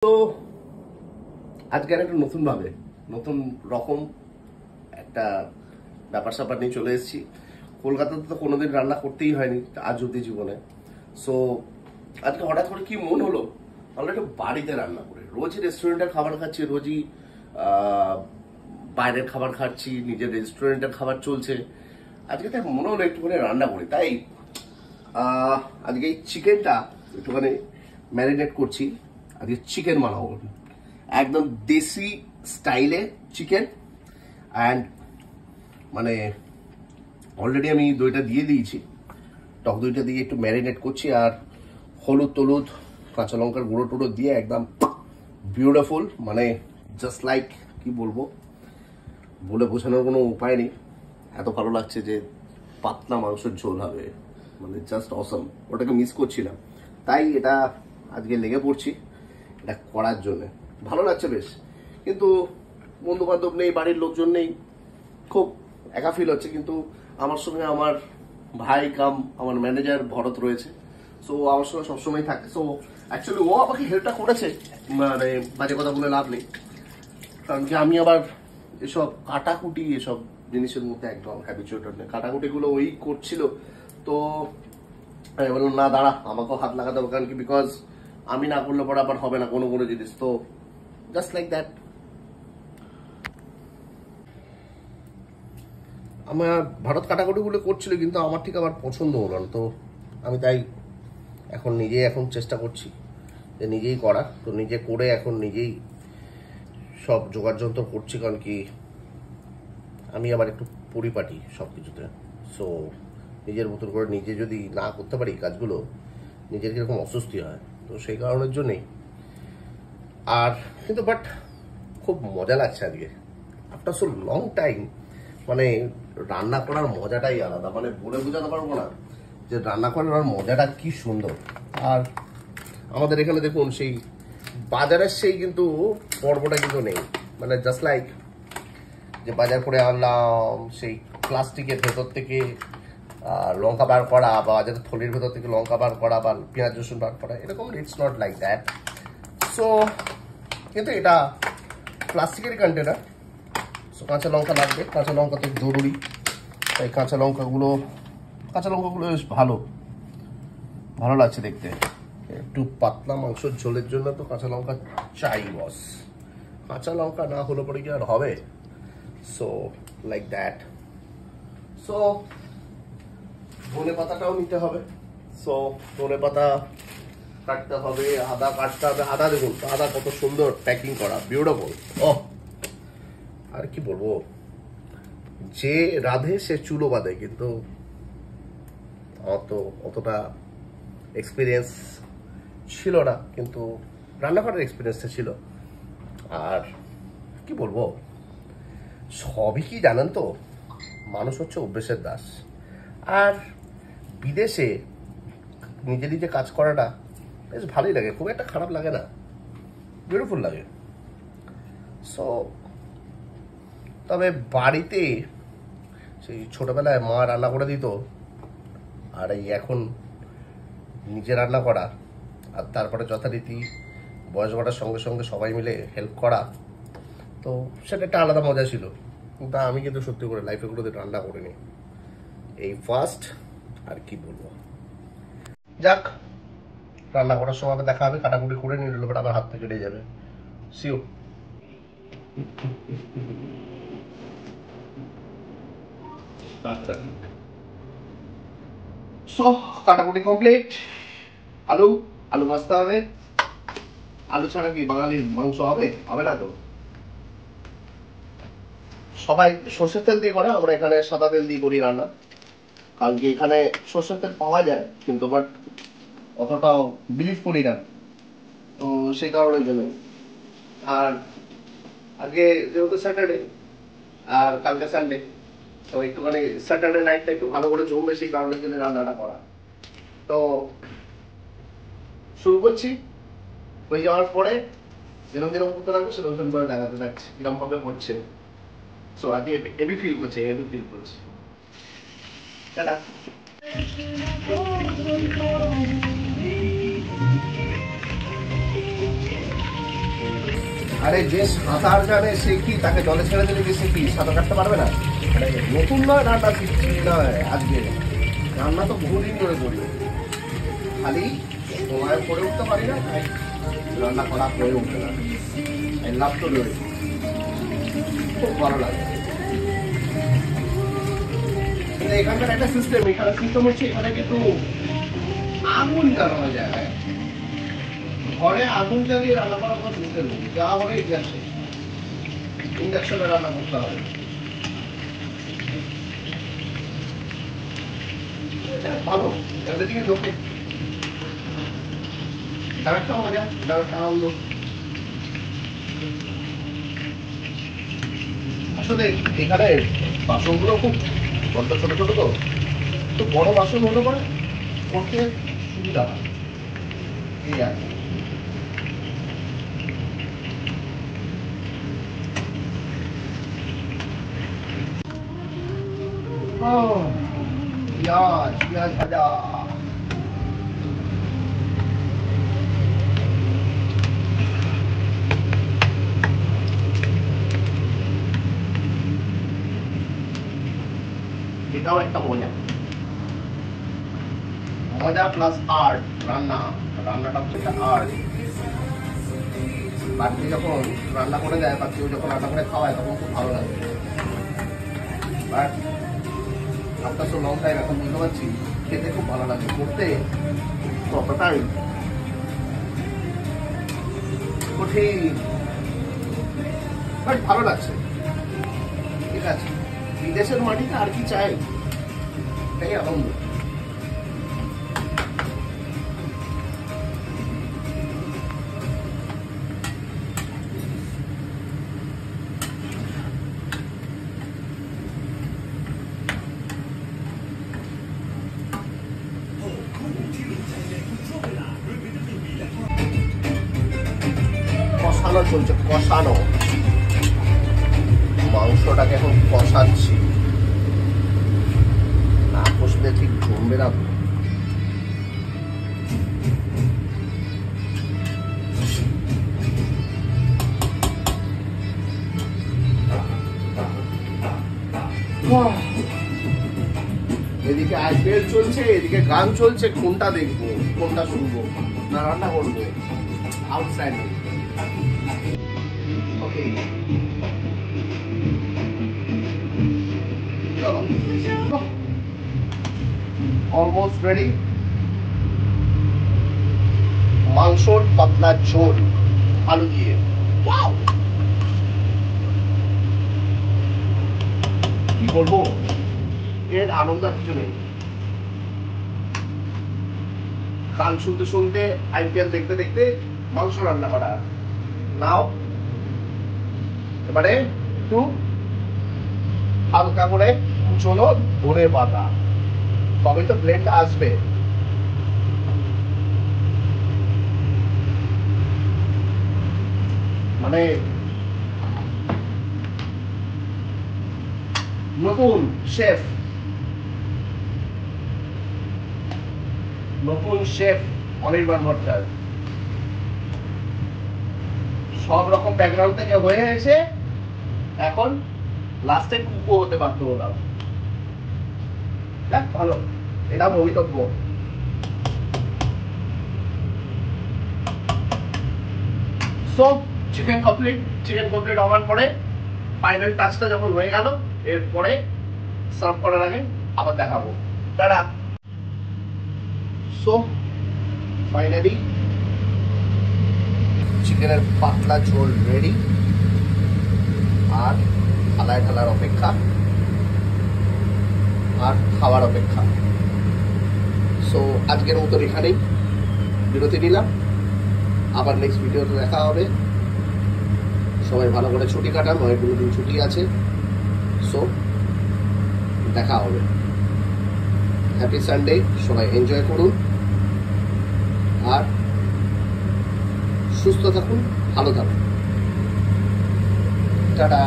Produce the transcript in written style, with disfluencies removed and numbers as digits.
তো আজকে একটা নতুন রকম একটা ব্যাপার স্যাপার নিয়ে চলে এসেছি। কলকাতাতে তো কোনোদিন রান্না করতেই হয়নি আজ অব্দি জীবনে। সো আজকে হঠাৎ করে কি মন হলো, আমরা একটু বাড়িতে রান্না করি। রোজই রেস্টুরেন্টের খাবার খাচ্ছি, রোজই বাইরের খাবার খাচ্ছি, নিজের রেস্টুরেন্টের খাবার চলছে। আজকে তাই মনে হলো একটুখানি রান্না করি। তাই আজকে এই চিকেনটা একটুখানি ম্যারিনেট করছি। আজকে চিকেন বানাবো, একদম দেশি স্টাইলে চিকেন। অ্যান্ড মানে অলরেডি আমি দইটা দিয়ে দিয়েছি, টক দইটা দিয়ে একটু ম্যারিনেট করছি। আর হলুদ কাঁচা লঙ্কার গুঁড়ো টুড়ো দিয়ে একদম বিউটিফুল, মানে জাস্ট লাইক কি বলবো, বলে বোঝানোর কোনো উপায় নেই। এত ভালো লাগছে যে পাতলা মাংসের ঝোল হবে, মানে জাস্ট অসম। ওটাকে মিস করছিলাম, তাই এটা আজকে লেগে পড়ছি এটা করার জন্য। ভালো লাগছে বেশ, কিন্তু বন্ধু বান্ধব নেই, বাড়ির লোকজন নেই, খুব একা ফিল হচ্ছে। কিন্তু আমার সঙ্গে আমার ভাই কাম আমার ম্যানেজার ভরত রয়েছে, সো আমার সঙ্গে সবসময় থাকে। সো অ্যাকচুয়ালি ও আমাকে হেল্পটা করেছে, মানে বাজে কথা বলে লাভ নেই। কারণ কি আমি আবার এসব কাটাকুটি এসব জিনিসের মধ্যে একদম হ্যাবিচুয়েটেড নেই। কাটাকুটিগুলো ওই করছিল, তো আমি বললাম না দাঁড়া, আমাকেও হাত লাগাতে হবে। কারণ কি বিকজ আমি না করলে পরে আবার হবে না কোনো জিনিস। তো জাস্ট লাইক দ্যাট। আমার ভারত কাটাকুটিগুলো করছিল, কিন্তু আমার ঠিক আবার পছন্দ হলো না। তো আমি তাই এখন চেষ্টা করছি যে নিজেই করা। তো নিজে করে এখন নিজেই সব জোগাড় যন্ত্র করছি। কারণ কি আমি আবার একটু পরিপাটি সব কিছুতে। সো নিজের মতন করে নিজে যদি না করতে পারি কাজগুলো, নিজের কিরকম অস্বস্তি হয়। তো সেই কারণের জন্যেই। আর কিন্তু বাট খুব মজা লাগছে আজকে, আফটার সো লং টাইম। মানে রান্না করার মজাটাই আলাদা, মানে বলে বোঝাতে পারবো না যে রান্না করার মজাটা কি সুন্দর। আর আমাদের এখানে দেখুন সেই বাজারের সেই কিন্তু পর্বটা কিন্তু নেই। মানে জাস্ট লাইক যে বাজার করে আনলাম, সেই প্লাস্টিকের ভেতর থেকে লঙ্কা বার করা, বা বাজারের থলির ভেতর থেকে লঙ্কা বার করা, বা পেঁয়াজ রসুন বার করা, এরকম it's not like that. So কিন্তু এটা প্লাস্টিকের কন্টেনার। সো কাঁচা লঙ্কা লাগবে, কাঁচা লঙ্কা তো জরুরি। তাই কাঁচা লঙ্কাগুলো বেশ ভালো লাগছে দেখতে। একটু পাতলা মাংসের ঝোলের জন্য তো কাঁচা লঙ্কা চাই বস। কাঁচা লঙ্কা না হলে পরে কি আর হবে? So like that. সো ধনে পাতাটাও নিতে হবে। সো ধনে পাতা কাটতে হবে, আদা কাটতে হবে। আদা দেখুন, আদা কত সুন্দর প্যাকিং করা, বিউটিফুল। ও আর কি বলবো, যে রাধে সে চুলো বাঁধে। কিন্তু আমার তো অতটা এক্সপিরিয়েন্স ছিল না, কিন্তু রান্না করার এক্সপিরিয়েন্সটা ছিল। আর কি বলবো, সবই কি জানেন তো, মানুষ হচ্ছে অভ্যেসের দাস। আর বিদেশে নিজে কাজ করাটা বেশ ভালোই লাগে, খুব একটা খারাপ লাগে না, বিউটিফুল লাগে। সো তবে বাড়িতে সেই ছোটবেলায় মা রান্না করে দিত, আর এই এখন নিজে রান্না করা, আর তারপরে যথারীতি বয়স বাড়ার সঙ্গে সঙ্গে সবাই মিলে হেল্প করা, তো সেটা একটা আলাদা মজা ছিল। কিন্তু আমি কিন্তু সত্যি করে লাইফে কোনোদিন রান্না করিনি, এই ফার্স্ট। আর কি বলবো, যাক, রান্না করার সময় দেখা হবে। কাটাকুটি করে নিয়ে নিল, বাট আমার হাত থেকে কেটে যাবে। সিও। সো কাটাকুটি কমপ্লিট। আলু ভাজতে হবে। আলু ছাড়া কি বাঙালির মাংস হবে না তো। সবাই সর্ষের তেল দিয়ে করে, আমরা এখানে সাদা তেল দিয়ে করি রান্না। কারণ কি এখানে সর্ষের তেল পাওয়া যায়, কিন্তু বাট অতটাও বিলিভ করি না, তো সেই কারণের জন্য। আর আজকে যেহেতু স্যাটারডে আর কালকে সানডে, তো একটুখানি স্যাটারডে নাইটটা একটু ভালো করে জমবে, সেই কারণের জন্য রান্নাটা করা। তো শুরু করছি। হয়ে যাওয়ার পরে যেরকম করতে থাকবে সেরকম করে দেখাতে থাকছি কিরকম ভাবে হচ্ছে। সো আজকে হেভি ফিল করছে। টাটা। আরে যে সাঁতার জানে সে কি তাকে জলে ছেড়ে দিলে কি সে কি সাঁতার কাটতে পারবে না? আরে নতুন নয় রান্না শিখছি নয় আজকে, রান্না তো বহুদিন ধরে করি, খালি সময় করে উঠতে পারি না, তাই রান্না করা হয়ে উঠে না। এই লাভ তো রয়েছে, খুব ভালো লাগে। কিন্তু এখানকার একটা সিস্টেম, এখানে সিস্টেম হচ্ছে এখানে কিন্তু আগুন জ্বালানো যায়, ঘরে আগুন জ্বালিয়ে রান্না করার কোনো সিস্টেম নেই, যা হবে গ্যাসে ইন্ডাকশনে রান্না করতে হবে। ভালো দিকে ঢোকে, তার একটা মজা, তার একটা আনন্দ। আসলে এখানে বাসনগুলো খুব বড্ড ছোট ছোট, তো বড় বাসন হলে পরে করতে সুবিধা হয়, এই আর কি। পেঁয়াজ ভাজা, এটাও একটা মজা, মজা প্লাস আর্ট। রান্নাটা হচ্ছে একটা আর্ট। বাড়িতে যখন রান্না করে দেয় বা কেউ যখন রান্না করে খাওয়ায় তখন খুব ভালো লাগে, বাট আপনার তো লং টাইম এখন বুঝতে পারছি খেতে খুব ভালো লাগে, করতে ততটাই কঠিন, বাট ভালো লাগছে। ঠিক আছে, বিদেশের মাটিতে আর কি চাই, এটাই আনন্দ। কষানো চলছে, কষানো মাংসটাকে এখন কষাচ্ছি, না কষলে ঠিক জমবে না। এদিকে আইপিএল চলছে, এদিকে গান চলছে, কোনটা দেখবো কোনটা শুনবো, না রান্না করবো? আউটস্ট্যান্ডিং। ওকে, অলমোস্ট রেডি। মাংসর পাতলা ঝোল আলু দিয়ে, ওয়াও কি বলবো, এর আনন্দ কিছু নেই। গান শুনতে শুনতে আইপিএল দেখতে দেখতে মাংস রান্না করা। নাও এবারে একটু হালকা করে কুচনো ধনে পাতা, তবে তো ব্লেন্ডটা আসবে। মানে নতুন শেফ অনির্বাণ ভট্টাচার্য সব রকম ব্যাকগ্রাউন্ড থেকে হয়ে এসে এখন লাস্টে কুকও হতে বাধ্য হলাম। দেখ ভালো, এটা ভবিতব্য। সো চিকেন কমপ্লিট হওয়ার পরে ফাইনাল টাচটা যখন হয়ে গেল, এরপরে সার্ভ করার আগে আবার দেখাবো। টাটা। সো ফাইনালি চিকেনের পাতলা ঝোল রেডি, আর থালায় ঢালার অপেক্ষা আর খাওয়ার অপেক্ষা। সো আজকের মতন এখানেই বিরতি নিলাম, আবার নেক্সট ভিডিওতে দেখা হবে। সবাই ভালো করে ছুটি কাটান, অনেকগুলো দিন ছুটি আছে। সো দেখা হবে। হ্যাপি সানডে, সবাই এনজয় করুন আর সুস্থ থাকুন, ভালো থাকুন। টাটা।